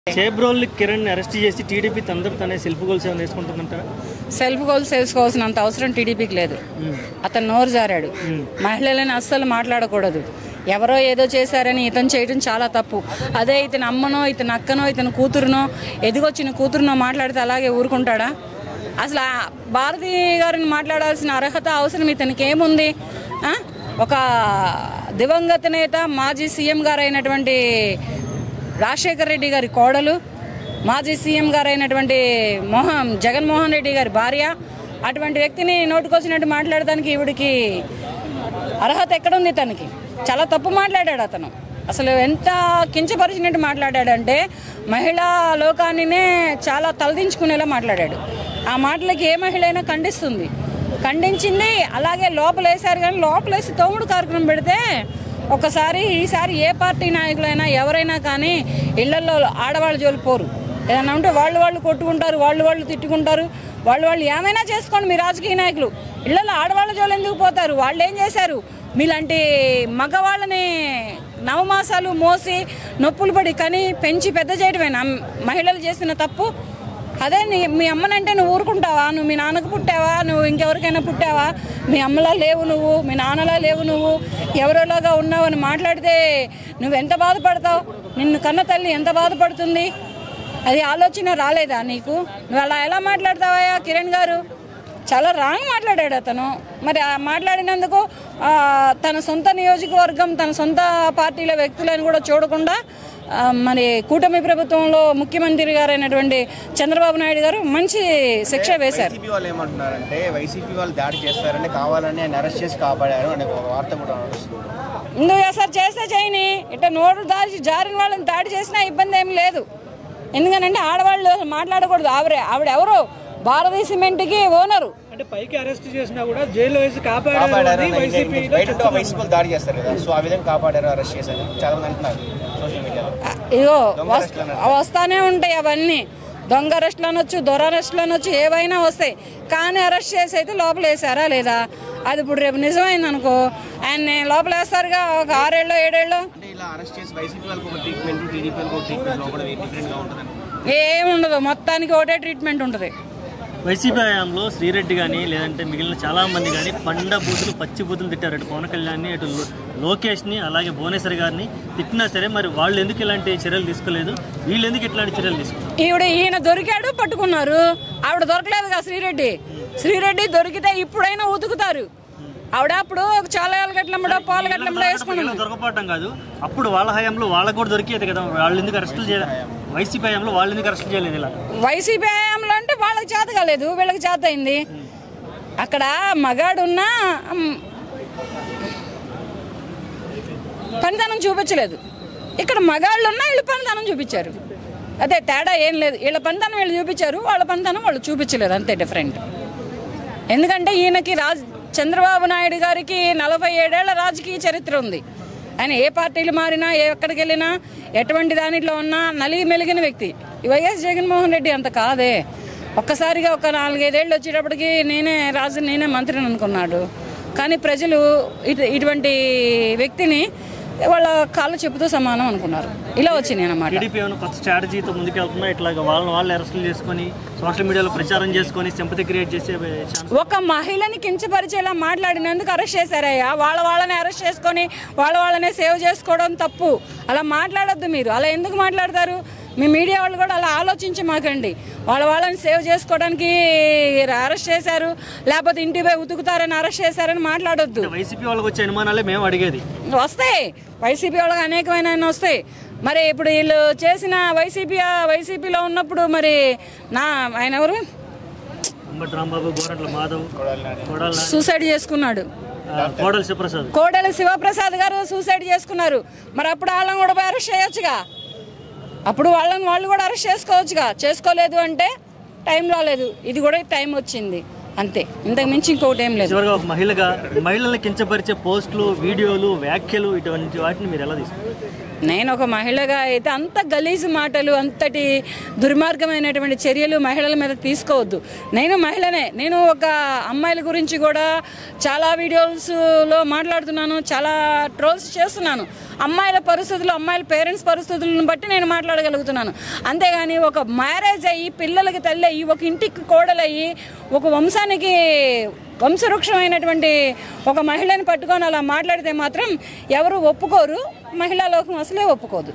Chebrol Kiran arrest చేసి TDP తందరు తనే self goals ఏమైనా వేసుకుంటుందంటారా? సెల్ఫ్ గోల్స్ వేసుకోవాల్సినంత అవసరం టీడీపీకి లేదు. అతను నోరు జారాడు. మహిళలను అస్సలు మాట్లాడకూడదు. ఎవరో ఏదో చేశారని ఇతను చేయడం చాలా తప్పు. అదే ఇతను అమ్మనో ఇతను అక్కనో ఇతను కూతురునో ఎదిగొచ్చిన కూతురునో మాట్లాడితే అలాగే ఊరుకుంటాడా? అసలు భారతి గారిని మాట్లాడాల్సిన అర్హత అవసరం ఇతనికి ఏముంది? ఒక దివంగత నేత మాజీ సీఎం గారు అయినటువంటి రాజశేఖర్ రెడ్డి గారి కోడలు, మాజీ సీఎం గారు అయినటువంటి జగన్మోహన్ రెడ్డి గారి భార్య, అటువంటి వ్యక్తిని నోటుకొచ్చినట్టు మాట్లాడడానికి ఈవిడికి అర్హత ఎక్కడుంది? తనకి చాలా తప్పు మాట్లాడాడు అతను. అసలు ఎంత కించపరిచినట్టు మాట్లాడాడంటే మహిళా లోకాన్నినే చాలా తలదించుకునేలా మాట్లాడాడు. ఆ మాటలకి ఏ మహిళ అయినా ఖండించింది. అలాగే లోపలేశారు. కానీ లోపలేసి తోముడు కార్యక్రమం పెడితే ఈసారి ఏ పార్టీ నాయకులైనా ఎవరైనా కానీ ఇళ్లలో ఆడవాళ్ళ జోలికి పోరు. ఏదైనా ఉంటే వాళ్ళు కొట్టుకుంటారు, వాళ్ళు తిట్టుకుంటారు, వాళ్ళు ఏమైనా చేసుకోండి. మీ రాజకీయ నాయకులు ఇళ్లలో ఆడవాళ్ళ జోలు ఎందుకు పోతారు? వాళ్ళు ఏం చేశారు? మీలాంటి మగవాళ్ళని నవమాసాలు మోసి నొప్పులు పడి కని పెంచి పెద్ద చేయడమేనా మహిళలు చేసిన తప్పు? అదే మీ అమ్మనంటే నువ్వు ఊరుకుంటావా? నువ్వు మీ నాన్నకు పుట్టావా? నువ్వు ఇంకెవరికైనా పుట్టావా? మీ అమ్మలా లేవు నువ్వు, మీ నాన్నలా లేవు నువ్వు, ఎవరోలాగా ఉన్నావు అని మాట్లాడితే నువ్వెంత బాధపడతావు? నిన్ను కన్న తల్లి ఎంత బాధపడుతుంది? అది ఆలోచన రాలేదా నీకు? నువ్వు అలా ఎలా మాట్లాడతావా కిరణ్ గారు? చాలా రాంగ్ మాట్లాడాడు అతను. మరి మాట్లాడినందుకు తన సొంత నియోజకవర్గం, తన సొంత పార్టీల వ్యక్తులను కూడా చూడకుండా మరి కూటమి ప్రభుత్వంలో ముఖ్యమంత్రి గారు అయినటువంటి చంద్రబాబు నాయుడు గారు మంచి శిక్ష వేశారు. వాళ్ళు ఏమంటున్నారంటే వైసీపీ వాళ్ళు దాడి చేస్తారని కావాలని ఆయన అరెస్ట్ చేసి కాపాడారు అనే ఒక వార్త కూడా నడుస్తుంది. ఎందుకు చేస్తారు? చేస్తే చేయని. ఇట్లా నోరు జారిన వాళ్ళని దాడి చేసినా ఇబ్బంది ఏం లేదు. ఎందుకనంటే ఆడవాళ్ళు మాట్లాడకూడదు. ఆవిడెవరో భారతీయ సిమెంట్కి ఓనరు. అంటే పైకి అరెస్ట్ చేసినా కూడా జైల్లో వేసి కాపాడారు. దాడి చేస్తారు కదా, సో ఆ విధంగా కాపాడారు, అరెస్ట్ చేశారు చాలా మంది అంటున్నారు సోషల్ మీడియాలో. ఇగో వస్తానే ఉంటాయి అవన్నీ. దొంగ అరెస్టులు అనొచ్చు, దొర అరెస్టులు అనొచ్చు, ఏవైనా వస్తాయి. కానీ అరెస్ట్ చేసి అయితే లోపల వేసారా లేదా? అది ఇప్పుడు రేపు నిజమైంది అనుకో, ఆయన లోపల వేస్తారుగా ఒక 6 ఏళ్ళు 7 ఏళ్ళు. ఏముండదు, మొత్తానికి ఒకటే ట్రీట్మెంట్ ఉంటుంది. వైసీపీ హయాంలో శ్రీరెడ్డి కానీ లేదంటే మిగిలిన చాలా మంది కానీ పండ బూతులు పచ్చి బూతులు తిట్టారు. అటు పవన్ కళ్యాణ్ని, అటు లోకేష్ని, అలాగే భువనేశ్వర్ గారిని తిట్టినా సరే మరి వాళ్ళు ఎందుకు ఇలాంటి చర్యలు తీసుకోలేదు? వీళ్ళు ఎందుకు ఇట్లాంటి చర్యలు తీసుకున్నారు? ఈయన దొరికాడు, పట్టుకున్నారు. ఆవిడ దొరకలేదుగా శ్రీరెడ్డి దొరికితే ఇప్పుడైనా ఉతుకుతారు. ఆవిడ అప్పుడు చాలా గట్లమ్మడో పాలు గట్లమ్మడో వేసుకున్నాను. దొరకపోవటం కాదు, అప్పుడు వాళ్ళ హయాంలో వాళ్ళకు కూడా దొరికేది కదా. వాళ్ళు ఎందుకు అరెస్టులు చేయలేదు? వైసీపీ హయాంలో వాళ్ళు ఎందుకు అరెస్టులు చేయలేదు? ఇలా వైసీపీ హయాంలో అంటే వాళ్ళకి చేత కాలేదు, వీళ్ళకి చేత అయింది. అక్కడ మగాడున్నా పనితనం చూపించలేదు. ఇక్కడ మగాళ్ళు ఉన్నా వీళ్ళు పనితనం చూపించారు. అదే తేడా ఏం లేదు. వీళ్ళ పనితనం వీళ్ళు చూపించారు, వాళ్ళ పనితనం వాళ్ళు చూపించలేదు, అంతే డిఫరెంట్. ఎందుకంటే ఈయనకి చంద్రబాబు నాయుడు గారికి 47 ఏళ్ల రాజకీయ చరిత్ర ఉంది. ఆయన ఏ పార్టీలు మారినా, ఎక్కడికి వెళ్ళినా, ఎటువంటి దానిలో ఉన్నా నలిగి మెలిగిన వ్యక్తి. వైఎస్ జగన్మోహన్ రెడ్డి అంత కాదే. ఒక్కసారిగా ఒక 4-5 ఏళ్ళు వచ్చేటప్పటికి నేనే మంత్రిని అనుకున్నాడు. కానీ ప్రజలు ఇటువంటి వ్యక్తిని వాళ్ళ కాళ్ళు చెప్పుతో సమానం అనుకున్నారు. ఇలా వచ్చింది అన్నమాట. టీడీపీ కొత్త స్ట్రాటజీతో ముందుకెళ్తున్నా, ఇట్లాగా వాళ్ళు అరెస్టులు చేసుకొని సోషల్ మీడియాలో ప్రచారం చేసుకొని సింపతి క్రియేట్ చేసే ఒక మహిళని కించపరిచేలా మాట్లాడినందుకు అరెస్ట్ చేశారయ్యా. వాళ్ళని అరెస్ట్ చేసుకొని వాళ్ళనే సేవ్ చేసుకోవడం తప్పు. అలా మాట్లాడొద్దు మీరు. అలా ఎందుకు మాట్లాడతారు? మీ మీడియా వాళ్ళు కూడా అలా ఆలోచించి మాకండి. వాళ్ళని సేవ్ చేసుకోవడానికి అరెస్ట్ చేశారు, లేకపోతే ఇంటి పోయి ఉతుకుతారని అరెస్ట్ చేశారని మాట్లాడొద్దు. వైసీపీ వాళ్ళకి వచ్చే అనుమానాలే మేము అడిగేది. వస్తాయి, వైసీపీ వాళ్ళకి అనేకమైన వస్తాయి. మరి ఇప్పుడు వీళ్ళు చేసిన వైసీపీలో ఉన్నప్పుడు మరి ఆయన ఎవరు సూసైడ్ చేసుకున్నాడు. కోడెల శివప్రసాద్ గారు సూసైడ్ చేసుకున్నారు. మరి అప్పుడు వాళ్ళని కూడా పోయి అరెస్ట్ చేయొచ్చుగా. అప్పుడు వాళ్ళు కూడా అరెస్ట్ చేసుకోవచ్చుగా. చేసుకోలేదు అంటే టైం రాలేదు. ఇది కూడా టైం వచ్చింది, అంతే. ఇంతకు మించి ఇంకొకటి ఏం లేదు. ఒక మహిళల్ని కించపరిచే పోస్టులు, వీడియోలు, వ్యాఖ్యలు, ఇటువంటి వాటిని మీరు ఎలా తీసుకుంటారు? నేను ఒక మహిళగా అయితే అంత గలీజు మాటలు, అంతటి దుర్మార్గమైనటువంటి చర్యలు మహిళల మీద తీసుకోవద్దు. నేను మహిళనే, నేను ఒక అమ్మాయిల గురించి కూడా చాలా వీడియోస్లో మాట్లాడుతున్నాను, చాలా ట్రోల్స్ చేస్తున్నాను. అమ్మాయిల పరిస్థితులు, అమ్మాయిల పేరెంట్స్ పరిస్థితులను బట్టి నేను మాట్లాడగలుగుతున్నాను. అంతేగాని ఒక మ్యారేజ్ అయ్యి పిల్లలకి తల్లి అయ్యి ఒక ఇంటికి కోడలయ్యి ఒక వంశానికి వంశవృక్షమైనటువంటి ఒక మహిళని పట్టుకొని అలా మాట్లాడితే మాత్రం ఎవరు ఒప్పుకోరు, మహిళా లోకం అసలే ఒప్పుకోదు.